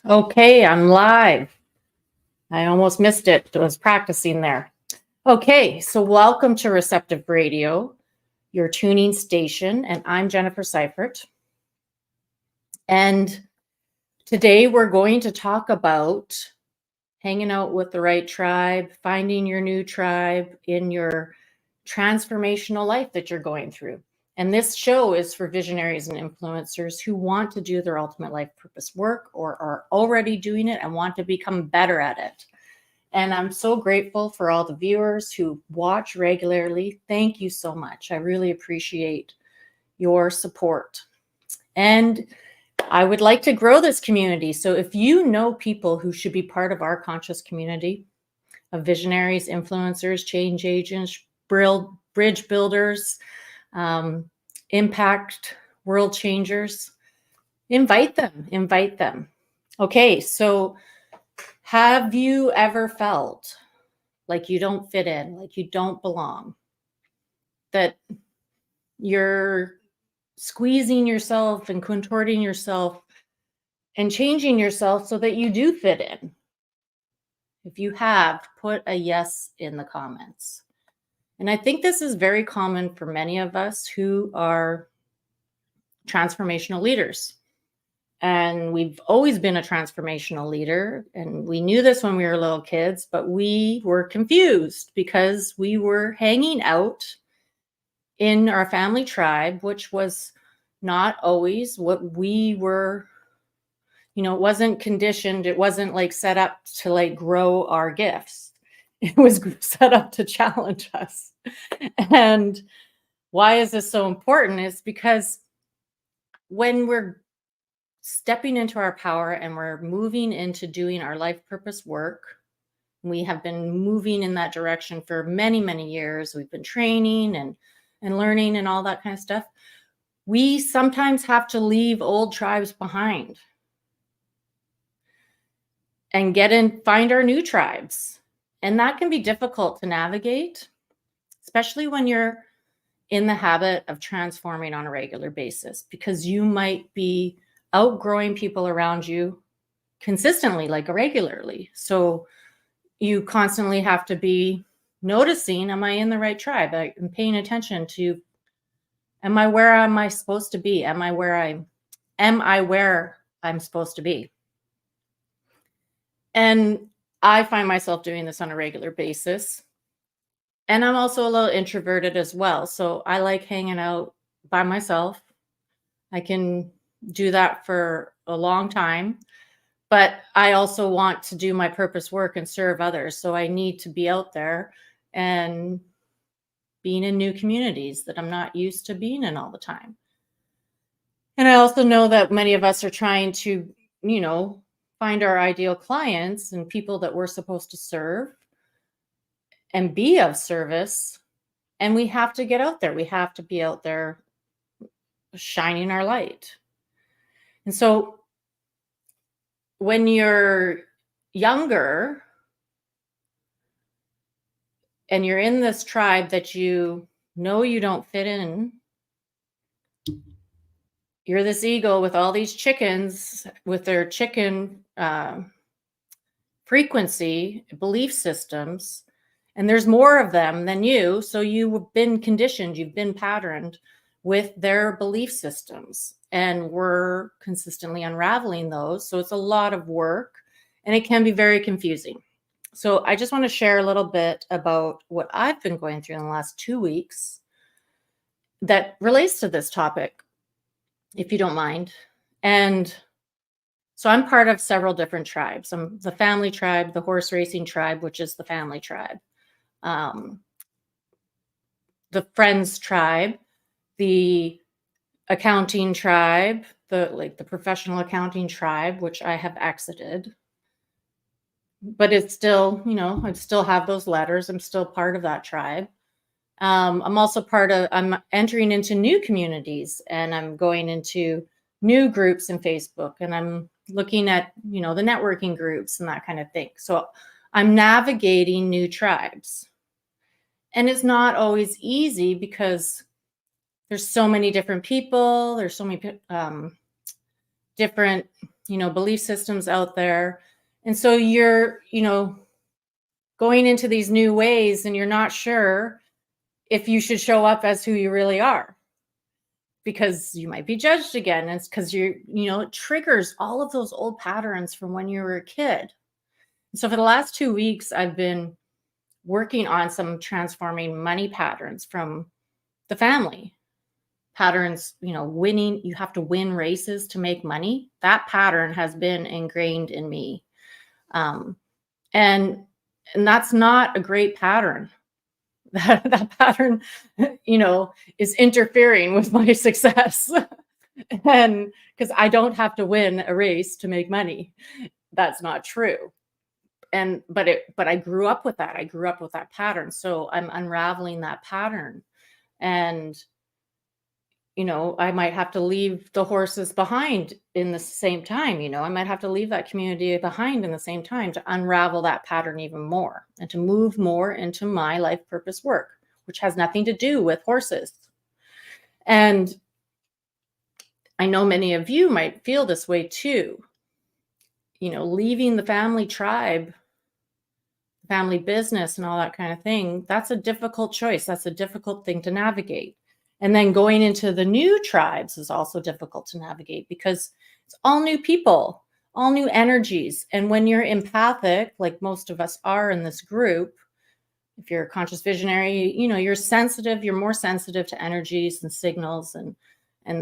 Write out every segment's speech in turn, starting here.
Okay, I'm live. I almost missed it. I was practicing there. Okay, so welcome to Receptive Radio, your tuning station, and I'm Jennifer Seifert. And today we're going to talk about hanging out with the right tribe, finding your new tribe in your transformational life that you're going through. And this show is for visionaries and influencers who want to do their ultimate life purpose work or are already doing it and want to become better at it. And I'm so grateful for all the viewers who watch regularly. Thank you so much. I really appreciate your support. And I would like to grow this community. So if you know people who should be part of our conscious community of visionaries, influencers, change agents, bridge builders, impact world changers, invite them. Okay, so have you ever felt like you don't fit in, like you don't belong, that you're squeezing yourself and contorting yourself and changing yourself so that you do fit in? If you have, put a yes in the comments. And I think this is very common for many of us who are transformational leaders. And we've always been a transformational leader. And we knew this when we were little kids, but we were confused because we were hanging out in our family tribe, which was not always what we were, it wasn't conditioned. It wasn't like set up to like grow our gifts. It was set up to challenge us. And why is this so important? Is because when we're stepping into our power and we're moving into doing our life purpose work, we have been moving in that direction for many, many years. We've been training and learning and all that kind of stuff. We sometimes have to leave old tribes behind and find our new tribes. And that can be difficult to navigate, especially when you're in the habit of transforming on a regular basis, because you might be outgrowing people around you consistently, like regularly. So you constantly have to be noticing, am I in the right tribe? I'm paying attention to, am I where am I supposed to be? Am I where I'm supposed to be? And I find myself doing this on a regular basis. And I'm also a little introverted as well. So I like hanging out by myself. I can do that for a long time, but I also want to do my purpose work and serve others. So I need to be out there and being in new communities that I'm not used to being in all the time. And I also know that many of us are trying to, find our ideal clients and people that we're supposed to serve and be of service. And we have to get out there. We have to be out there shining our light. And so when you're younger and you're in this tribe that you know you don't fit in, you're this eagle with all these chickens with their chicken frequency belief systems, and there's more of them than you. So you've been conditioned, you've been patterned with their belief systems, and we're consistently unraveling those. So it's a lot of work and it can be very confusing. So I just want to share a little bit about what I've been going through in the last 2 weeks that relates to this topic, if you don't mind. And so I'm part of several different tribes. I'm the family tribe, the horse racing tribe, which is the family tribe, the friends tribe, the accounting tribe, the professional accounting tribe, which I have exited. But it's still, I still have those letters. I'm still part of that tribe. I'm also I'm entering into new communities, and I'm going into new groups in Facebook, and I'm looking at, the networking groups and that kind of thing. So I'm navigating new tribes. And it's not always easy because there's so many different people. There's so many different, belief systems out there. And so you're, going into these new ways and you're not sure if you should show up as who you really are because you might be judged again. And it's because it triggers all of those old patterns from when you were a kid. So for the last 2 weeks, I've been working on some transforming money patterns from the family. Patterns, winning, you have to win races to make money. That pattern has been ingrained in me. And that's not a great pattern. That pattern, is interfering with my success. And because I don't have to win a race to make money. That's not true. But I grew up with that. I grew up with that pattern. So I'm unraveling that pattern. And I might have to leave the horses behind in the same time. I might have to leave that community behind in the same time to unravel that pattern even more and to move more into my life purpose work, which has nothing to do with horses. And I know many of you might feel this way too. Leaving the family tribe, family business and all that kind of thing, that's a difficult choice. That's a difficult thing to navigate. And then going into the new tribes is also difficult to navigate because it's all new people, all new energies. And when you're empathic, like most of us are in this group, if you're a conscious visionary, you're sensitive, you're more sensitive to energies and signals and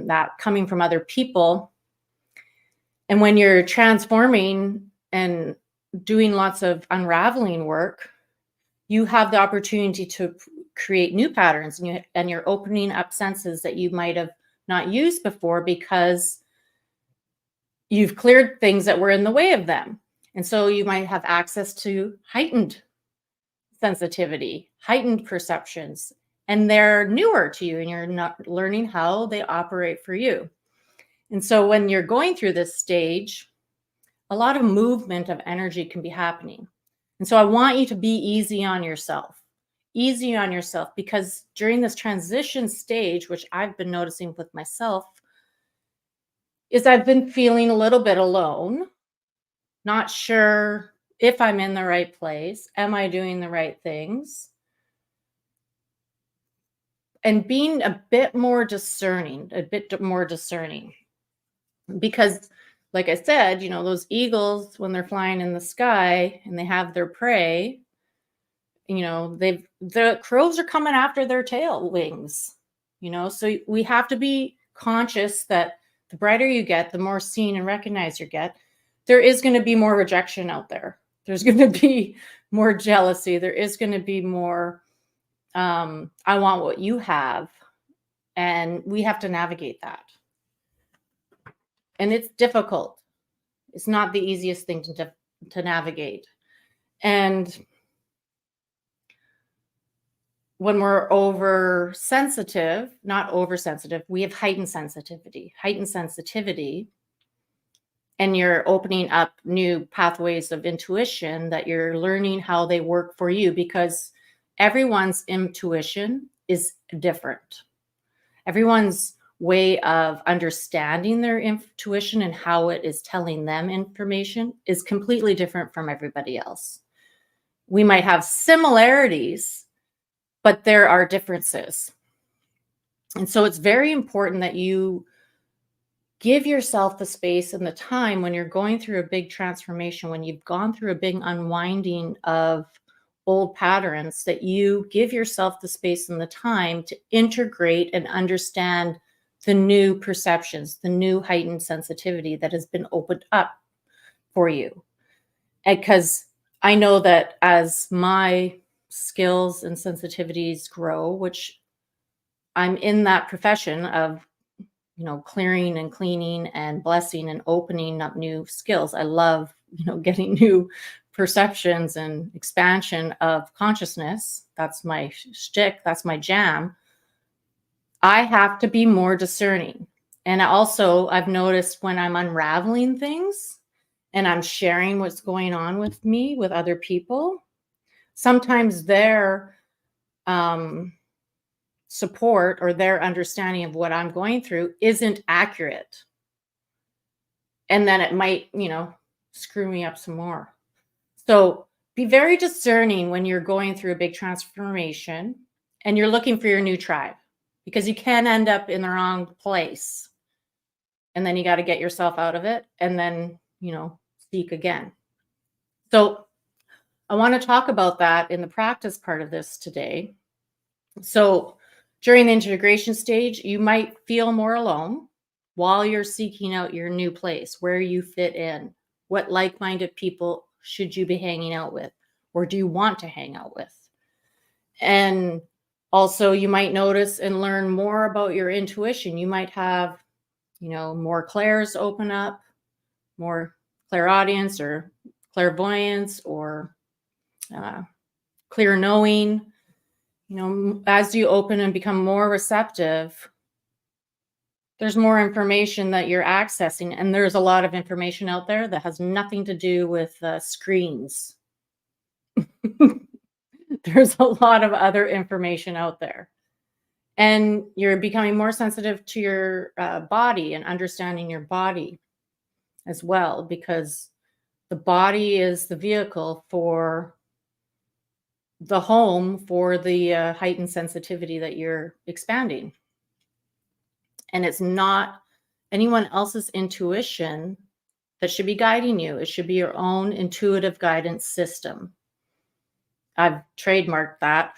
that coming from other people. And when you're transforming and doing lots of unraveling work, you have the opportunity to create new patterns and you're opening up senses that you might have not used before because you've cleared things that were in the way of them. And so you might have access to heightened sensitivity, heightened perceptions, and they're newer to you and you're not learning how they operate for you. And so when you're going through this stage, a lot of movement of energy can be happening. And so I want you to be easy on yourself because during this transition stage, which I've been noticing with myself, is I've been feeling a little bit alone, not sure if I'm in the right place. Am I doing the right things? And being a bit more discerning. Because like I said, those eagles, when they're flying in the sky and they have their prey, the crows are coming after their tail wings, so we have to be conscious that the brighter you get, the more seen and recognized you get, there is going to be more rejection out there. There's going to be more jealousy. There is going to be more, I want what you have. And we have to navigate that. And it's difficult. It's not the easiest thing to navigate. And when we're not oversensitive, we have heightened sensitivity, and you're opening up new pathways of intuition that you're learning how they work for you because everyone's intuition is different. Everyone's way of understanding their intuition and how it is telling them information is completely different from everybody else. We might have similarities, but there are differences. And so it's very important that you give yourself the space and the time when you're going through a big transformation, when you've gone through a big unwinding of old patterns, that you give yourself the space and the time to integrate and understand the new perceptions, the new heightened sensitivity that has been opened up for you. Because I know that as my skills and sensitivities grow, which I'm in that profession of, clearing and cleaning and blessing and opening up new skills. I love, getting new perceptions and expansion of consciousness. That's my shtick. That's my jam. I have to be more discerning. And also I've noticed when I'm unraveling things and I'm sharing what's going on with me with other people, sometimes their support or their understanding of what I'm going through isn't accurate. And then it might, screw me up some more. So be very discerning when you're going through a big transformation and you're looking for your new tribe, because you can end up in the wrong place. And then you got to get yourself out of it and then, seek again. So I want to talk about that in the practice part of this today. So during the integration stage, you might feel more alone while you're seeking out your new place, where you fit in, what like-minded people should you be hanging out with, or do you want to hang out with? And also you might notice and learn more about your intuition. You might have, more clairs open up, more clairaudience or clairvoyance or clear knowing. As you open and become more receptive, there's more information that you're accessing. And there's a lot of information out there that has nothing to do with screens. There's a lot of other information out there. And you're becoming more sensitive to your body and understanding your body as well, because the body is the vehicle for the home for the heightened sensitivity that you're expanding. And it's not anyone else's intuition that should be guiding you. It should be your own intuitive guidance system. I've trademarked that.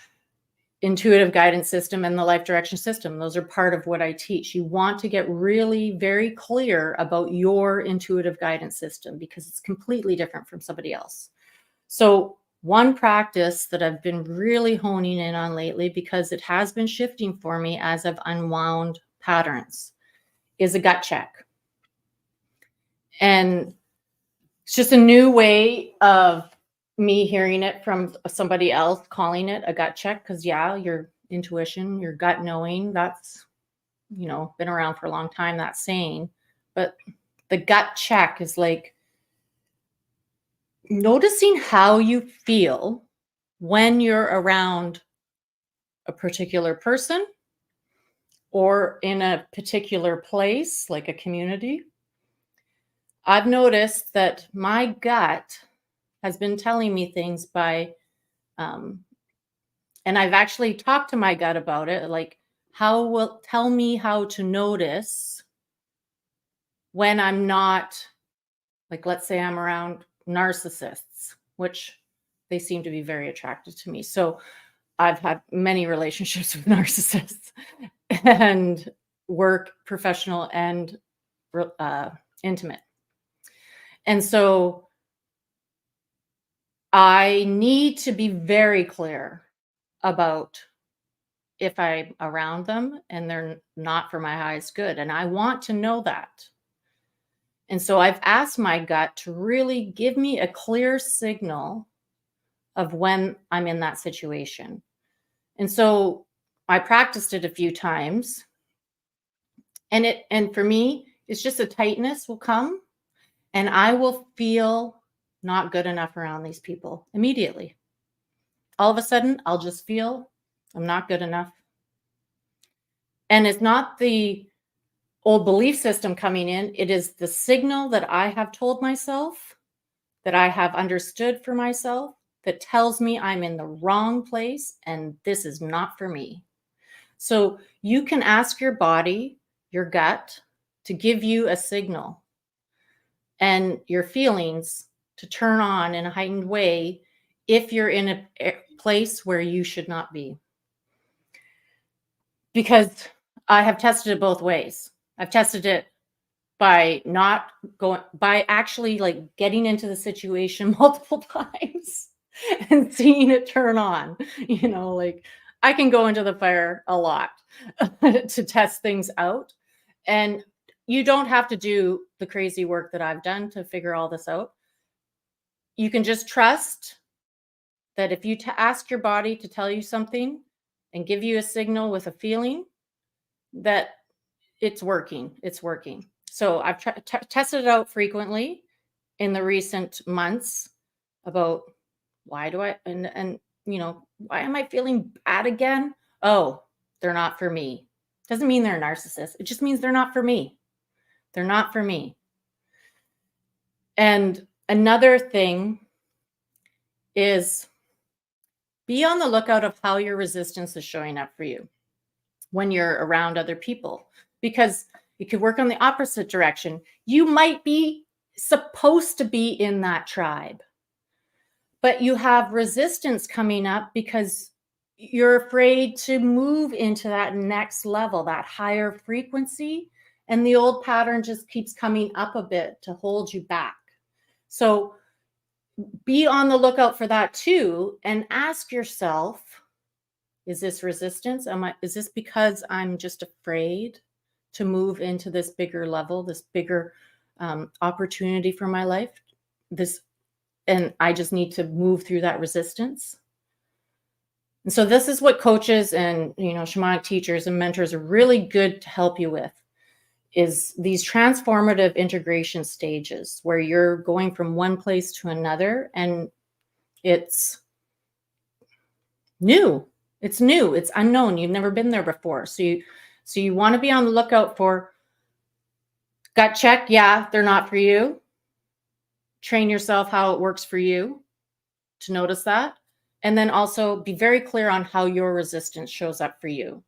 Intuitive guidance system and the life direction system. Those are part of what I teach. You want to get really very clear about your intuitive guidance system, because it's completely different from somebody else. So one practice that I've been really honing in on lately, because it has been shifting for me as I've unwound patterns, is a gut check. And it's just a new way of me hearing it from somebody else, calling it a gut check, because your intuition, your gut knowing, that's been around for a long time, that saying. But the gut check is like noticing how you feel when you're around a particular person or in a particular place, like a community. I've noticed that my gut has been telling me things by, and I've actually talked to my gut about it, like tell me how to notice when I'm not, like, let's say I'm around narcissists, which they seem to be very attracted to me. So I've had many relationships with narcissists, and work, professional and intimate. And so I need to be very clear about if I'm around them and they're not for my highest good. And I want to know that. And so I've asked my gut to really give me a clear signal of when I'm in that situation. And so I practiced it a few times. And for me, it's just a tightness will come, and I will feel not good enough around these people immediately. All of a sudden, I'll just feel I'm not good enough. And it's not the old belief system coming in. It is the signal that I have told myself, that I have understood for myself, that tells me I'm in the wrong place and this is not for me. So you can ask your body, your gut, to give you a signal, and your feelings to turn on in a heightened way if you're in a place where you should not be. Because I have tested it both ways. I've tested it by actually like getting into the situation multiple times and seeing it turn on. Like I can go into the fire a lot to test things out. And you don't have to do the crazy work that I've done to figure all this out. You can just trust that if you ask your body to tell you something and give you a signal with a feeling, that it's working. It's working. So I've tested it out frequently in the recent months about why am I feeling bad again? Oh, they're not for me. Doesn't mean they're a narcissist. It just means they're not for me. They're not for me. And another thing is be on the lookout of how your resistance is showing up for you when you're around other people, because it could work on the opposite direction. You might be supposed to be in that tribe, but you have resistance coming up because you're afraid to move into that next level, that higher frequency. And the old pattern just keeps coming up a bit to hold you back. So be on the lookout for that too, and ask yourself, is this resistance? Is this because I'm just afraid to move into this bigger level, this bigger opportunity for my life? And I just need to move through that resistance. And so this is what coaches and, shamanic teachers and mentors are really good to help you with, is these transformative integration stages where you're going from one place to another, and it's new. It's new. It's unknown. You've never been there before. So you want to be on the lookout for gut check. Yeah, they're not for you. Train yourself how it works for you to notice that. And then also be very clear on how your resistance shows up for you.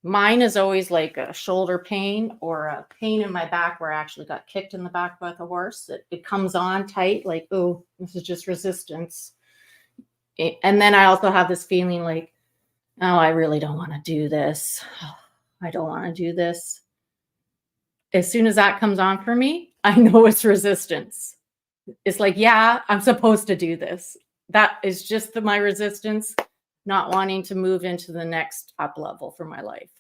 Mine is always like a shoulder pain or a pain in my back where I actually got kicked in the back by the horse. It comes on tight, like, oh, this is just resistance. And then I also have this feeling like, oh, I really don't want to do this. I don't want to do this. As soon as that comes on for me, I know it's resistance. It's like, yeah, I'm supposed to do this. That is just my resistance, not wanting to move into the next up level for my life.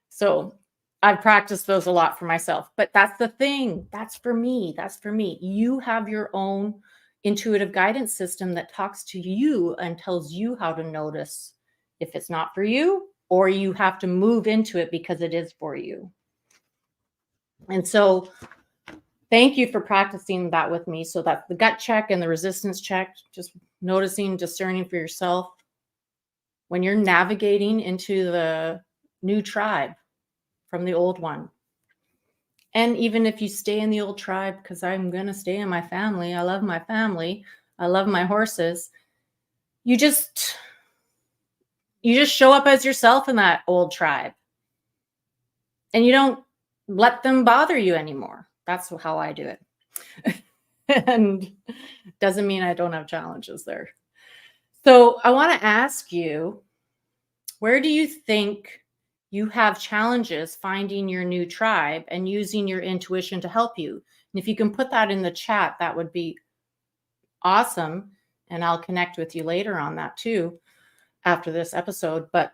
So I've practiced those a lot for myself, but that's the thing. That's for me. That's for me. You have your own intuitive guidance system that talks to you and tells you how to notice if it's not for you, or you have to move into it because it is for you. And so thank you for practicing that with me. So that's the gut check and the resistance check, just noticing, discerning for yourself when you're navigating into the new tribe from the old one. And even if you stay in the old tribe, because I'm going to stay in my family, I love my family, I love my horses, you just show up as yourself in that old tribe. And you don't let them bother you anymore. That's how I do it. And doesn't mean I don't have challenges there. So I want to ask you, where do you think you have challenges finding your new tribe and using your intuition to help you? And if you can put that in the chat, that would be awesome. And I'll connect with you later on that too, after this episode. But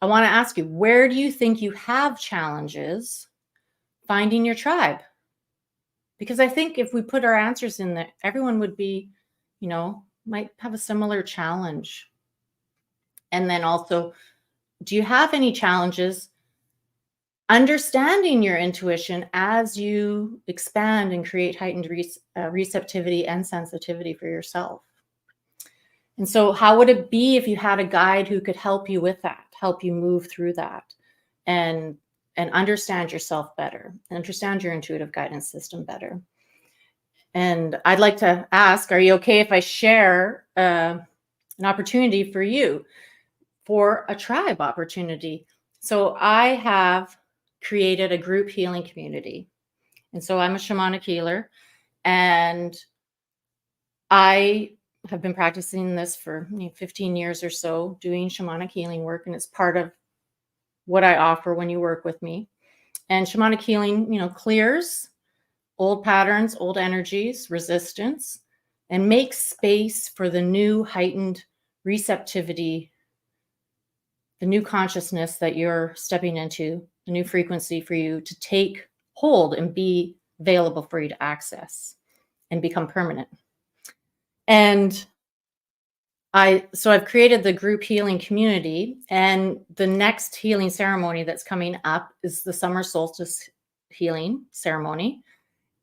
I want to ask you, where do you think you have challenges finding your tribe? Because I think if we put our answers in there, everyone would be, might have a similar challenge. And then also, do you have any challenges understanding your intuition as you expand and create heightened receptivity and sensitivity for yourself? And so how would it be if you had a guide who could help you with that, help you move through that and understand yourself better, understand your intuitive guidance system better? And I'd like to ask, are you okay if I share an opportunity for you for a tribe opportunity? So I have created a group healing community. And so I'm a shamanic healer, and I have been practicing this for 15 years or so, doing shamanic healing work. And it's part of what I offer when you work with me. And shamanic healing, clears old patterns, old energies, resistance, and makes space for the new heightened receptivity, the new consciousness that you're stepping into, the new frequency for you to take hold and be available for you to access and become permanent. And I've created the group healing community, and the next healing ceremony that's coming up is the summer solstice healing ceremony.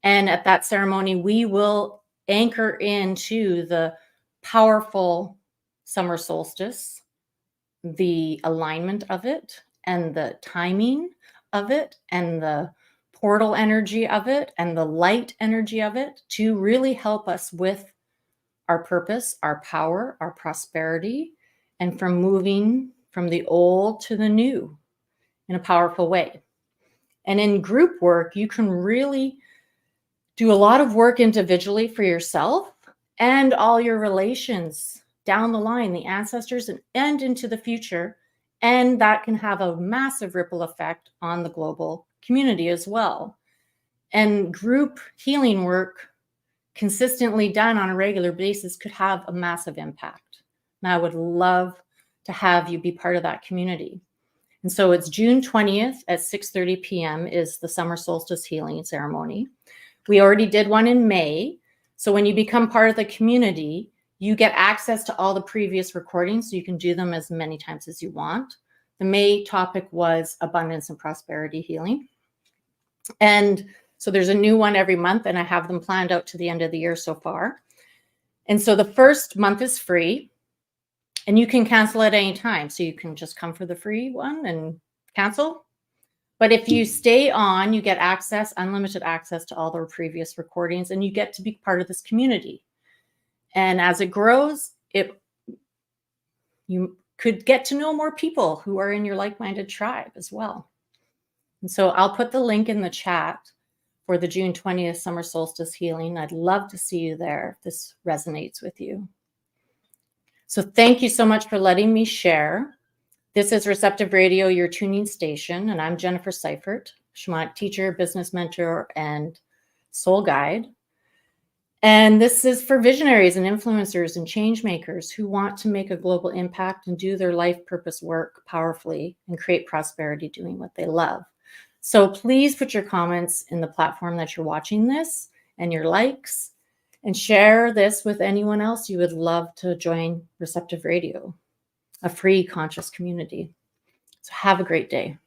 And at that ceremony, we will anchor into the powerful summer solstice, the alignment of it, and the timing of it, and the portal energy of it and the light energy of it to really help us with our purpose, our power, our prosperity, and from moving from the old to the new in a powerful way. And in group work, you can really do a lot of work individually for yourself and all your relations down the line, the ancestors and into the future. And that can have a massive ripple effect on the global community as well. And group healing work consistently done on a regular basis could have a massive impact. And I would love to have you be part of that community. And so it's June 20th at 6:30 p.m. is the summer solstice healing ceremony. We already did one in May. So when you become part of the community, you get access to all the previous recordings, so you can do them as many times as you want. The May topic was abundance and prosperity healing. And so there's a new one every month, and I have them planned out to the end of the year so far. And so the first month is free, and you can cancel at any time. So you can just come for the free one and cancel. But if you stay on, you get access, unlimited access to all the previous recordings, and you get to be part of this community. And as it grows, you could get to know more people who are in your like-minded tribe as well. And so I'll put the link in the chat for the June 20th summer solstice healing. I'd love to see you there if this resonates with you. So thank you so much for letting me share. This is Receptive Radio, your tuning station, and I'm Jennifer Seifert, shamanic teacher, business mentor, and soul guide. And this is for visionaries and influencers and change makers who want to make a global impact and do their life purpose work powerfully and create prosperity doing what they love. So please put your comments in the platform that you're watching this and your likes, and share this with anyone else you would love to join Receptive Radio, a free conscious community. So have a great day.